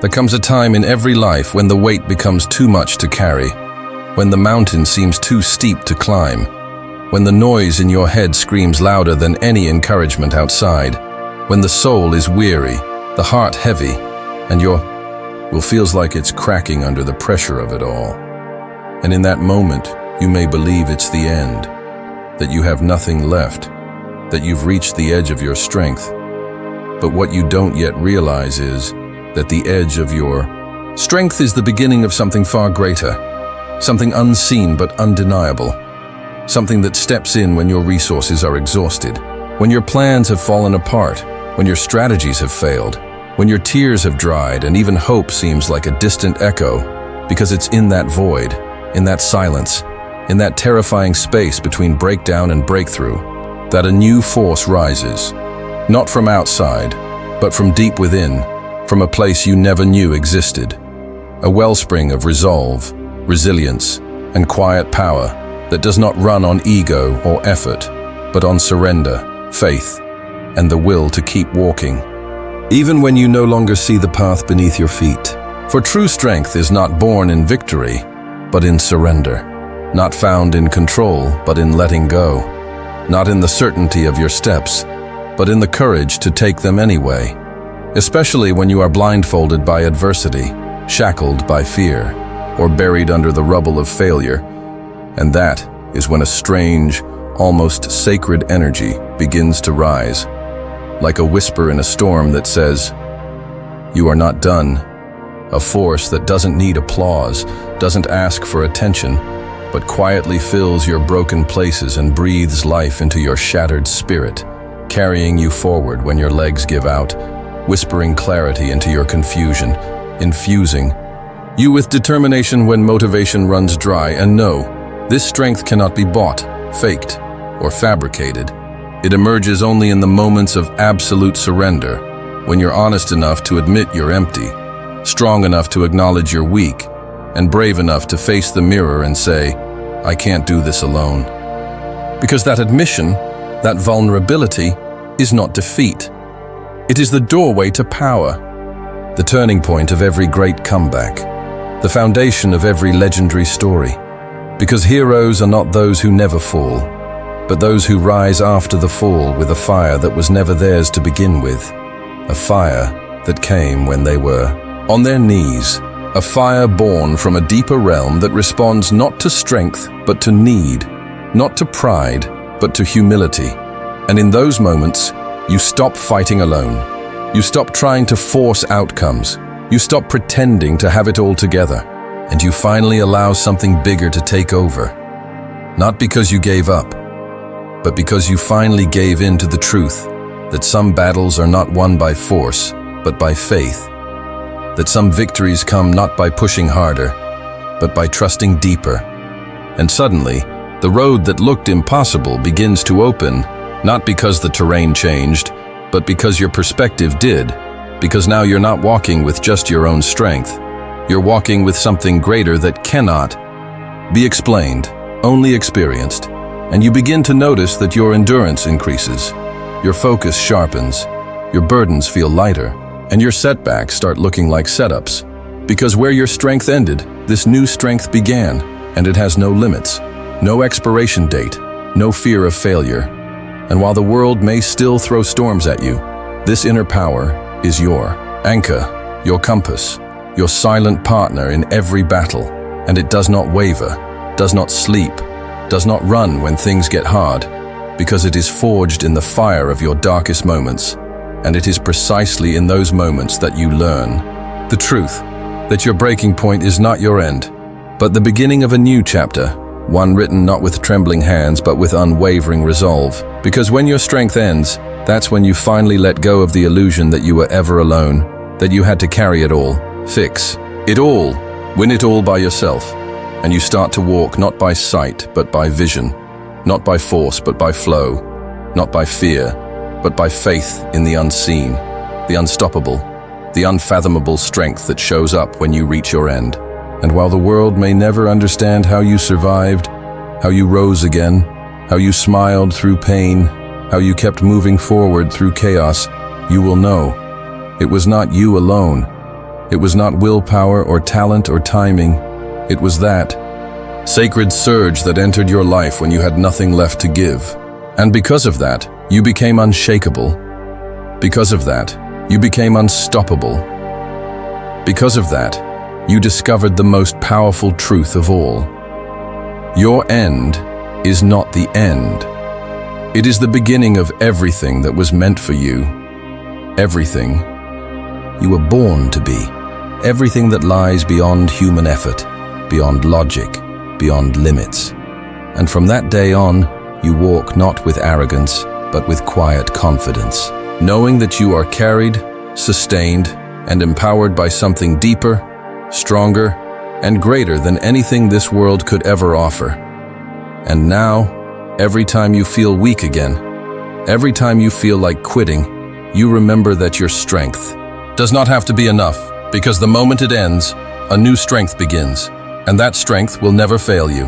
There comes a time in every life when the weight becomes too much to carry, when the mountain seems too steep to climb, when the noise in your head screams louder than any encouragement outside, when the soul is weary, the heart heavy, and your will feels like it's cracking under the pressure of it all. And in that moment, you may believe it's the end, that you have nothing left, that you've reached the edge of your strength. But what you don't yet realize is that the edge of your strength is the beginning of something far greater, something unseen but undeniable, something that steps in when your resources are exhausted, when your plans have fallen apart, when your strategies have failed, when your tears have dried and even hope seems like a distant echo, because it's in that void, in that silence, in that terrifying space between breakdown and breakthrough, that a new force rises, not from outside, but from deep within, from a place you never knew existed, a wellspring of resolve, resilience, and quiet power that does not run on ego or effort, but on surrender, faith, and the will to keep walking, even when you no longer see the path beneath your feet. For true strength is not born in victory, but in surrender, not found in control, but in letting go, not in the certainty of your steps, but in the courage to take them anyway, especially when you are blindfolded by adversity, shackled by fear, or buried under the rubble of failure. And that is when a strange, almost sacred energy begins to rise, like a whisper in a storm that says, "You are not done." A force that doesn't need applause, doesn't ask for attention, but quietly fills your broken places and breathes life into your shattered spirit, carrying you forward when your legs give out, whispering clarity into your confusion, infusing you with determination when motivation runs dry. And no, this strength cannot be bought, faked, or fabricated. It emerges only in the moments of absolute surrender, when you're honest enough to admit you're empty, strong enough to acknowledge you're weak, and brave enough to face the mirror and say, "I can't do this alone." Because that admission, that vulnerability, is not defeat. It is the doorway to power, the turning point of every great comeback, the foundation of every legendary story. Because heroes are not those who never fall, but those who rise after the fall with a fire that was never theirs to begin with, a fire that came when they were on their knees, a fire born from a deeper realm that responds not to strength but to need, not to pride but to humility. And in those moments, you stop fighting alone. You stop trying to force outcomes. You stop pretending to have it all together, and you finally allow something bigger to take over. Not because you gave up, but because you finally gave in to the truth that some battles are not won by force, but by faith. That some victories come not by pushing harder, but by trusting deeper. And suddenly, the road that looked impossible begins to open, not because the terrain changed, but because your perspective did. Because now you're not walking with just your own strength. You're walking with something greater that cannot be explained, only experienced. And you begin to notice that your endurance increases, your focus sharpens, your burdens feel lighter, and your setbacks start looking like setups. Because where your strength ended, this new strength began, and it has no limits, no expiration date, no fear of failure. And while the world may still throw storms at you, this inner power is your anchor, your compass, your silent partner in every battle, and it does not waver, does not sleep, does not run when things get hard, because it is forged in the fire of your darkest moments. And it is precisely in those moments that you learn the truth, that your breaking point is not your end, but the beginning of a new chapter, one written not with trembling hands, but with unwavering resolve. Because when your strength ends, that's when you finally let go of the illusion that you were ever alone, that you had to carry it all, fix it all, win it all by yourself. And you start to walk not by sight, but by vision, not by force, but by flow, not by fear, but by faith in the unseen, the unstoppable, the unfathomable strength that shows up when you reach your end. And while the world may never understand how you survived, how you rose again, how you smiled through pain, how you kept moving forward through chaos, you will know it was not you alone. It was not willpower or talent or timing. It was that sacred surge that entered your life when you had nothing left to give. And because of that, you became unshakable. Because of that, you became unstoppable. Because of that, you discovered the most powerful truth of all. Your end is not the end. It is the beginning of everything that was meant for you. Everything you were born to be. Everything that lies beyond human effort, beyond logic, beyond limits. And from that day on, you walk not with arrogance, but with quiet confidence, knowing that you are carried, sustained, and empowered by something deeper, stronger, and greater than anything this world could ever offer. And now, every time you feel weak again, every time you feel like quitting, you remember that your strength does not have to be enough, because the moment it ends, a new strength begins, and that strength will never fail you.